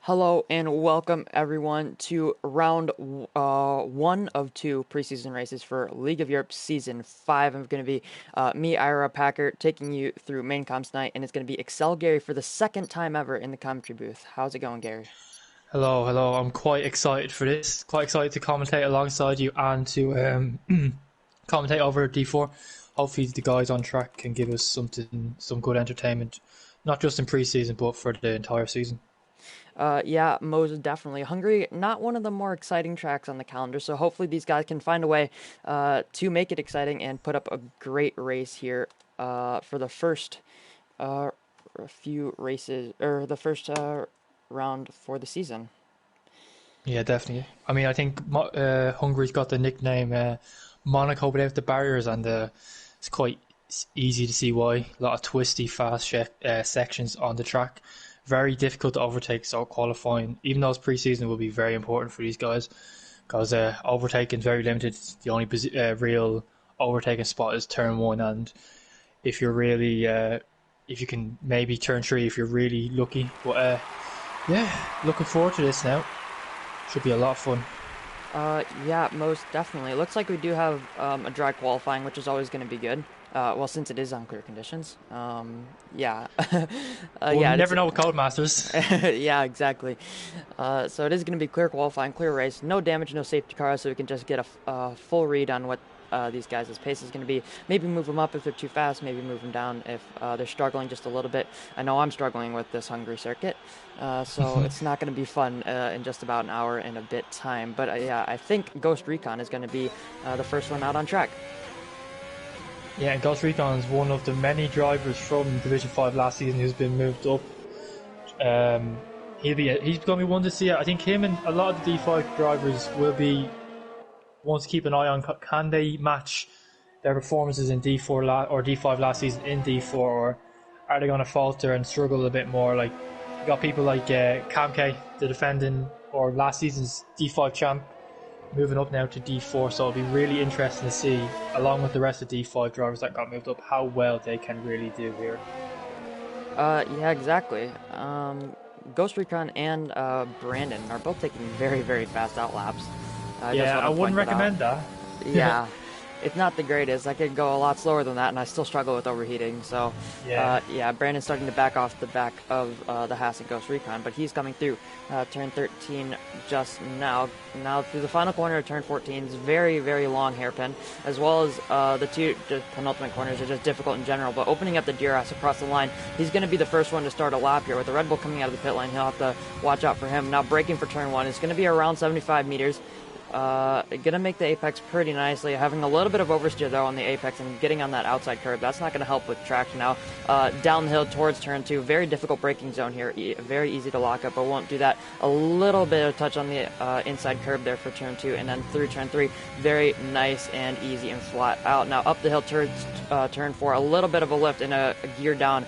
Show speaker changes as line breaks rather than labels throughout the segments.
Hello and welcome everyone to round one of two preseason races for League of Europe Season 5. I'm going to be me, Ira Packer, taking you through main comms tonight, and it's going to be Excel Gary for the second time ever in the commentary booth. How's it going, Gary?
Hello, hello. I'm quite excited for this. Quite excited to commentate alongside you and to commentate over D4. Hopefully, the guys on track can give us some good entertainment, not just in pre-season, but for the entire season.
Yeah, most definitely. Hungary, not one of the more exciting tracks on the calendar, so hopefully these guys can find a way to make it exciting and put up a great race here for the first uh, few races, or the first round for the season.
Yeah, definitely. I mean, I think Hungary's got the nickname Monaco without the barriers, and it's quite easy to see why. A lot of twisty, fast sections on the track. Very difficult to overtake, so qualifying, even though it's pre-season, will be very important for these guys because overtaking is very limited. The only real overtaking spot is turn one, and if you're really, if you can maybe turn three if you're really lucky. But yeah, looking forward to this now. Should be a lot of fun.
Yeah, most definitely. It looks like we do have a dry qualifying, which is always going to be good. Well, since it is on clear conditions. Yeah.
Well, you
Yeah, it's
never know with Codemasters.
yeah, exactly. So it is going to be clear qualifying, clear race, no damage, no safety cars, so we can just get a full read on what these guys' pace is going to be. Maybe move them up if they're too fast, maybe move them down if they're struggling just a little bit. I know I'm struggling with this Hungary circuit, so it's not going to be fun in just about an hour and a bit time. But yeah, I think Ghost Recon is going to be the first one out on track.
Yeah, and Ghost Recon is one of the many drivers from Division 5 last season who's been moved up. He's going to be one to see. I think him and a lot of the D5 drivers will be ones to keep an eye on. Can they match their performances in D4 or D5 last season in D4, or are they going to falter and struggle a bit more? Like you got people like Kamke, the defending or last season's D5 champ, moving up now to D4, so it'll be really interesting to see, along with the rest of D5 drivers that got moved up, how well they can really do here.
Yeah, exactly. Ghost Recon and Brandon are both taking very, very fast out laps. I just
Yeah,
want
I
to
wouldn't
point that out.
recommend that.
Yeah, it's not the greatest. I could go a lot slower than that, and I still struggle with overheating. So,
Yeah.
yeah, Brandon's starting to back off the back of the Haas and Ghost Recon, but he's coming through turn 13 just now. Now through the final corner of turn 14 is very, very long hairpin, as well as the two penultimate corners are just difficult in general. But opening up the DRS across the line, he's going to be the first one to start a lap here. With the Red Bull coming out of the pit lane, he'll have to watch out for him. Now braking for turn one is going to be around 75 meters. Gonna make the apex pretty nicely. Having a little bit of oversteer though on the apex and getting on that outside curve. That's not gonna help with traction now. Down the hill towards turn two. Very difficult braking zone here. Very easy to lock up, but won't do that. A little bit of touch on the inside curb there for turn two, and then through turn three. Very nice and easy and flat out. Now up the hill towards turn four. A little bit of a lift and a gear down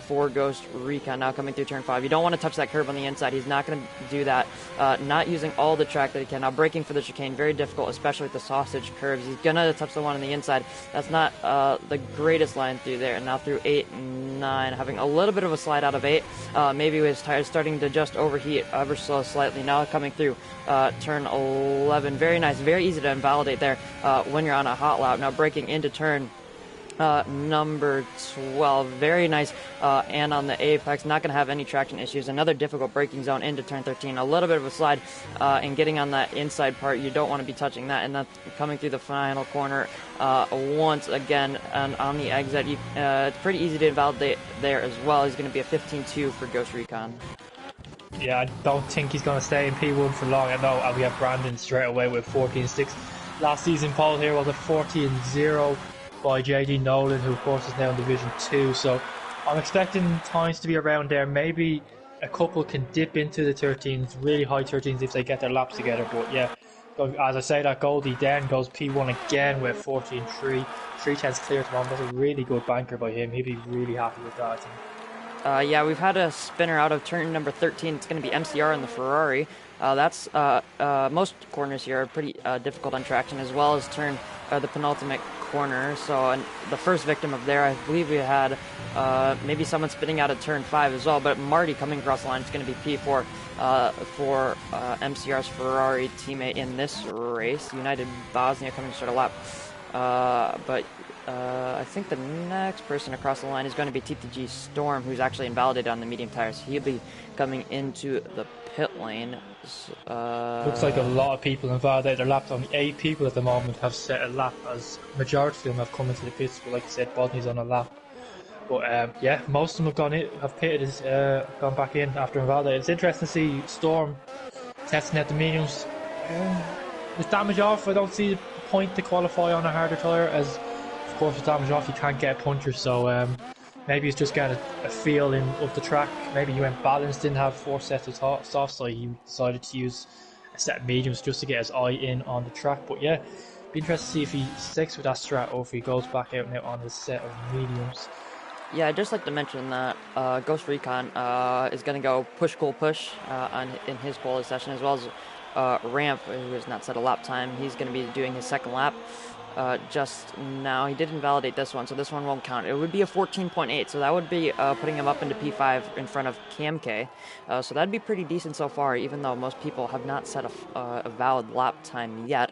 for Ghost Recon. Now coming through turn five. You don't want to touch that curb on the inside. He's not going to do that. Not using all the track that he can. Now braking for the chicane, very difficult, especially with the sausage curves. He's gonna touch the one on the inside. That's not the greatest line through there. And now through 8 and 9, having a little bit of a slide out of 8. Maybe his tires starting to just overheat ever so slightly. Now coming through turn 11, very nice, very easy to invalidate there when you're on a hot lap. Now braking into turn number 12, very nice, and on the apex, not going to have any traction issues. Another difficult braking zone into turn 13, a little bit of a slide, and getting on that inside part, you don't want to be touching that, and then coming through the final corner once again, and on the exit, it's pretty easy to invalidate there as well. He's going to be a 15-2 for Ghost Recon.
Yeah, I don't think he's going to stay in P1 for long. I know we have Brandon straight away with 14-6. Last season, Paul here was a 40-0 by JD Nolan, who of course is now in Division 2. So I'm expecting times to be around there. Maybe a couple can dip into the 13s, really high 13s if they get their laps together. But yeah, as I say, that Goldie then goes P1 again with 14-3. 3 tenths clear to him. That's a really good banker by him. He'd be really happy with that, I think.
Yeah, we've had a spinner out of turn number 13. It's going to be MCR in the Ferrari. That's most corners here are pretty difficult on traction, as well as turn the penultimate corner. So the first victim of there, I believe we had maybe someone spinning out at turn 5 as well. But Marty coming across the line is going to be P4 for MCR's Ferrari teammate in this race. United Bosnia coming to start a lap. But I think the next person across the line is going to be TTG Storm, who's actually invalidated on the medium tires. He'll be coming into the pit lane.
Looks like a lot of people invalidated their laps. Only 8 people at the moment have set a lap, as majority of them have come into the pits. But like I said, Bosnia's on a lap. But yeah, most of them have have pitted, gone back in after invalidated. It's interesting to see Storm testing out the mediums. With damage off, I don't see the point to qualify on a harder tyre, as of course with damage off you can't get a puncher, so maybe he's just getting a feeling of the track. Maybe he went balanced, didn't have 4 sets of softs, so he decided to use a set of mediums just to get his eye in on the track. But yeah, be interested to see if he sticks with that strat or if he goes back out now on his set of mediums.
Yeah, I'd just like to mention that Ghost Recon is going to go push in his quality session, as well as Ramp, who has not set a lap time. He's going to be doing his second lap just now. He did invalidate this one, so this one won't count. It would be a 14.8, so that would be putting him up into P5 in front of Cam K. So that'd be pretty decent so far, even though most people have not set a valid lap time yet.